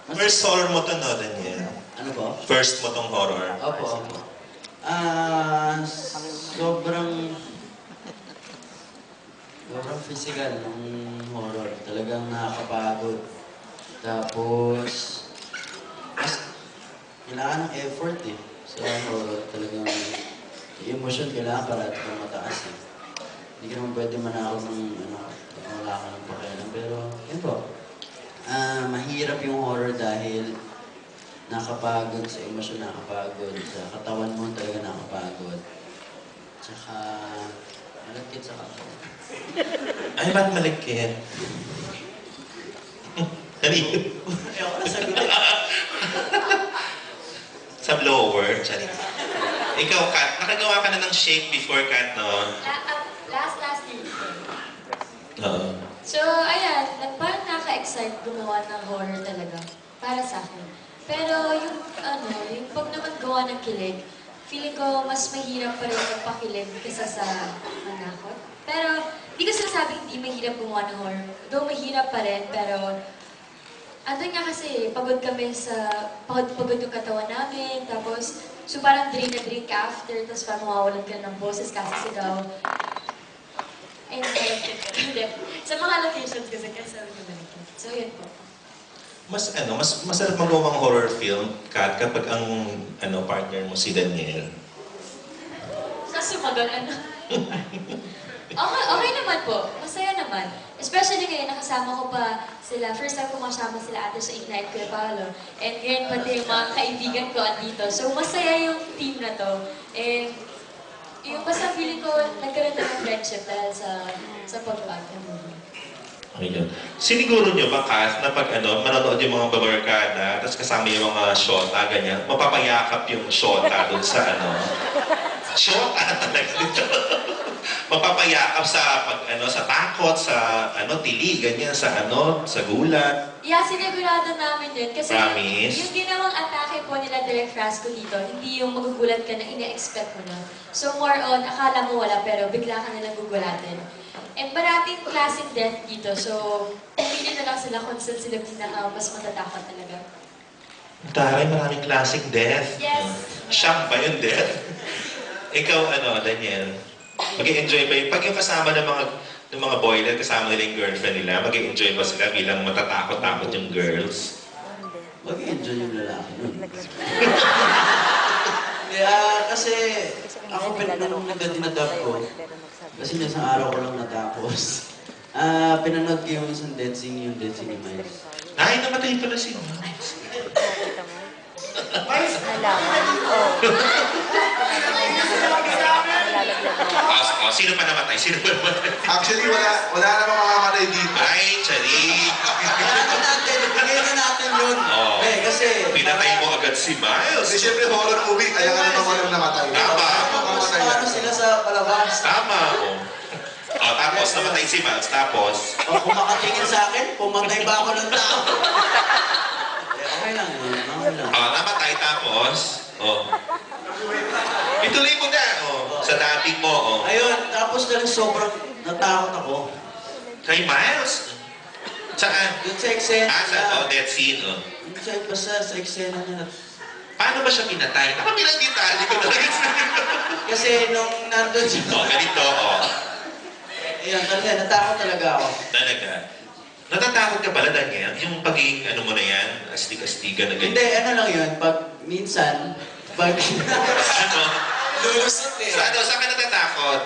First horror mo to, no, Daniel? Ano po? First mo tong horror. Opo. Sobrang physical ng horror. Talagang nakakapagod. Tapos, mas kailangan ng effort eh. Sa horror, talagang yung emotion kailangan parati kang mataas eh. Hindi ka naman pwede manakot ng wala ka ng pakialam. Pero, yun po. Mahirap yung horror dahil nakapagod sa emosyon, nakapagod sa katawan mo, talaga nakapagod. Tsaka, malagkit sa katawan. Ay, ba't maligkit? Dali. Ayoko na sagutin. Sa blower, charit. Ikaw, Kat, nakagawa ka na ng shake before, Kat, no? Last year. Oo. So, ayan, parang nakaka-excite gumawa ng horror talaga. Para sa akin. Pero yung pag naman gawa ng kilig, feeling ko mas mahirap pa rin magpakilig kaysa sa manakot. Pero, di ko sinasabing hindi mahirap gumawa ng horror. Though mahirap pa rin, pero andun nga kasi, pagod kami sa, pagod yung katawan namin, tapos, so parang drain na drain ka after, tapos parang mawawalan ka ng boses kasi sigaw. And sa mga locations kasi sabi ko balikin. So, yun po. Mas masarap magawang horror film, Kat, kapag ang partner mo si Daniel. Sa sumagal, okay naman po. Masaya naman. Especially ngayon, nakasama ko pa sila. First time ko makasama sila ate sa Ignite Kuya Paolo. And ngayon, pati yung mga kaibigan ko andito. So, masaya yung team na to. And, yung basta feeling ko, nagkaroon na ng friendship dahil sa pag-act ng movie. Ayun. Siniguro nyo ba, Kat, na pag manonood yung mga babarkada, tapos kasama yung mga shota, ganyan, mapapayakap yung shota dun sa shota talaga dito. Mapapayakap sa sa takot, sa tili, ganyan, sa sa gulat. Yeah, sinigurado namin yun. Kasi Promise? yung ginawang atake po nila Direk Frasco dito, hindi yung magugulat ka na ina-expect mo na. So more on, akala mo wala pero bigla ka nilang gugulatin. And maraming klaseng death dito, so pumili na lang sila kung saan sila mas matatakot talaga. Taray, maraming classic death. Yes. Shock ba yung death? Ikaw, Daniel, mag-i-enjoy ba yung, pag yung kasama ng mga boiler, kasama nila yung girlfriend nila, mag-i-enjoy ba sila bilang matatakot-takot yung girls? Mag-enjoy yung lalaki nun. Kasi ako nung nagdadinadab ko, kasi isang araw ko lang natapos. Pinanood ko yung isang Dead Scene ni Miles. Ay, namatay pala si Miles. Sino pa namatay? Sino pa namatay? Actually, wala namang mamamatay dito. Ay, Charik! Bigay na natin yun. Oo. Kasi... Pinatay mo agad si Miles. Kasi syempre horror movie, kaya nga naman walang namatay. Tama. Paano sila sa palabas? Tama. Tapos namatay si Miles. Tapos? Kung makatingin sa akin, pumatay ba ako ng tao? Okay lang yun. Okay lang. Namatay tapos? Ituloy mo na. Sa dating mo. Ayun, tapos talagang sobrang natakot ako. Kay Miles? Saan? Yun sa eksena Death scene. Basta sa eksena niya. Paano ba siya pinatay? Nakabilang detalye ko talaga. Kasi nung nandun siya. Ganito, Ayan, talaga, natakot talaga ako. Talaga. Natatakot ka pala, Daniel? Yung pagiging mo na yan, astig-astigan na ganyan. Hindi, lang yun, pag minsan, lulusot eh. Saan ka natatakot?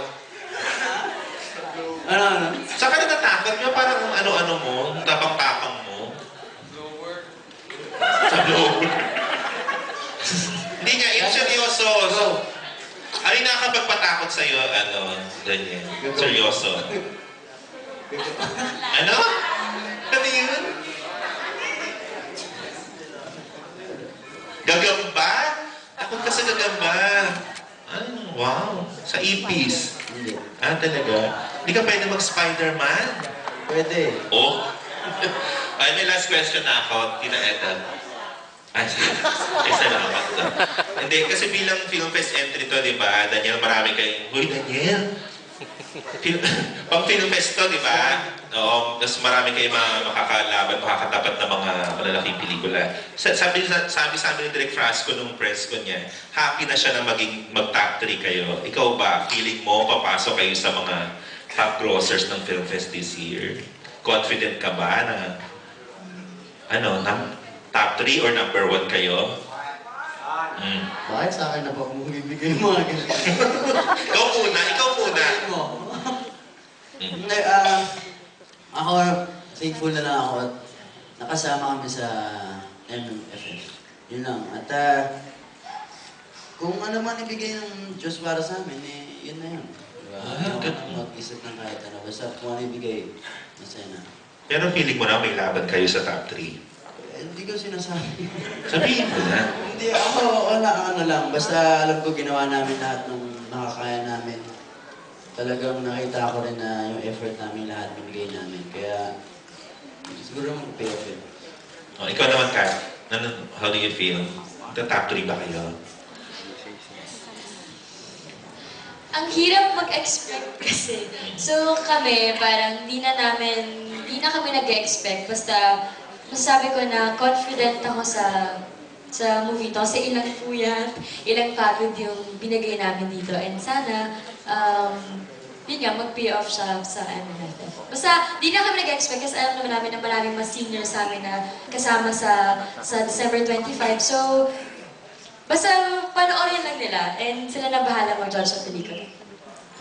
Ano? Saan ka natatakot? Yung parang ano mo, tapang-tapang mo. Sa blower. Hindi nga, yung seryoso. So, ano yung nakakapagpatakot sa'yo, Daniel? Seryoso. Ano? Ano yun? Gagamba? Takot ka sa gagamba. Wow. Sa ipis. Hindi. Talaga? Hindi ka pwede mag-Spider-Man? Pwede. Ay, may last question na ako, Tina Ethel. Ay, salamat. Hindi, kasi bilang Film Fest entry to, di ba? Daniel, marami kayong, Uy, Daniel, Pang film fest to, di ba? Oo, mas marami kayong mga makakalaban, makakatapat na mga malalaking pelikula. Sabi sa amin ni Direk Frasco nung press ko niya, happy na siya na mag-top 3 kayo. Ikaw ba, feeling mo, papasok kayo sa mga top grossers ng film fest this year? Confident ka ba na, top 3 or number 1 kayo? Bakit sa akin na pa bumibigay yung mga ganyan? Ikaw muna. mo. Hindi, ako, thankful na lang ako at nakasama kami sa MMFF. Yun lang. At kung ano man ibigay ng Diyos para sa amin, yun na yun. Diba? Mag-isip ng kahit ano. Basta kung ano ibigay, masaya na. Pero feeling mo na may laban kayo sa top 3? Hindi ko sinasabi. Sabihin mo na. Hindi, ako, ano lang. Basta alam ko ginawa namin lahat ng nakakaya namin. Talagang nakita ko rin na yung effort namin lahat binigay namin. Kaya, siguro mag-pay off yun. Oh, ikaw naman, Kat. How do you feel? The top 3 ba kayo? Ang hirap mag-expect kasi. So kami, parang di na kami nag-expect. Basta, masasabi ko na confident ako sa movie to. Kasi ilang puyat, ilang pagod yung binigay namin dito. And sana, yun nga, mag-pay off siya sa MMFF. Basta, di na kami nag-expect kasi alam naman namin na maraming mas senior sa amin na kasama sa December 25. So, basta panoorin lang nila and sila na bahala mag-judge sa pelikula.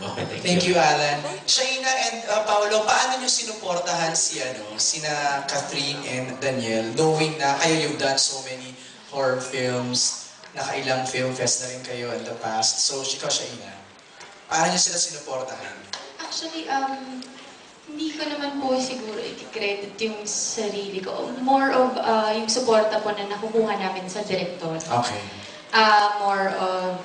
Okay, Thank you, Alan. Shaina and Paolo, paano nyo sinuportahan sina Catherine and Daniel, knowing na kayo you've done so many horror films, nakailang film fest na rin kayo in the past. So, ikaw, Shaina, paano nyo sila sinuportahan? Actually, hindi ko naman po siguro i-credit yung sarili ko. More of yung suporta po na nakukuha namin sa director. Okay. More of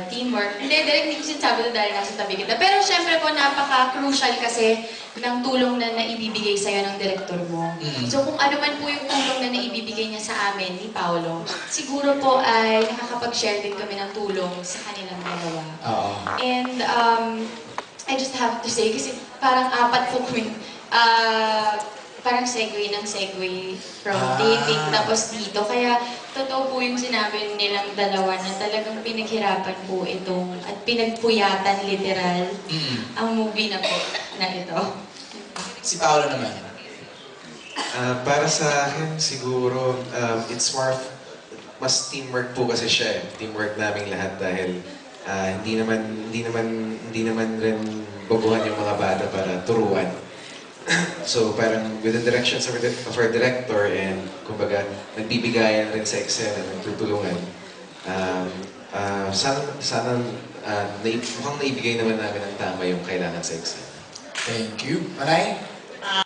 teamwork. Hindi ko sinasabi ito dahil nasa tabi kita. Pero syempre po, napaka-crucial kasi ng tulong na naibibigay sa'yo ng director mo. So kung ano man po yung tulong na naibibigay niya sa amin, ni Paolo, siguro po ay nakakapag-share din kami ng tulong sa kanilang dalawa. Oo. And I just have to say, kasi parang apat po kami, parang segue ng segue from dating tapos dito. Kaya totoo po yung sinabi nilang dalawa na talagang pinaghirapan po itong at pinagpuyatan literal ang movie na po na ito. Si Paolo naman. Para sa akin, siguro, it's more mas teamwork po kasi siya eh. Teamwork naming lahat dahil hindi naman rin babuhan yung mga bata para turuan. So parang with the directions of our director and kumbaga nagbibigayan rin sa eksena, nagtutulungan. Sana mukhang naibigay naman namin ng tama yung kailangan sa eksena. Thank you. Manay?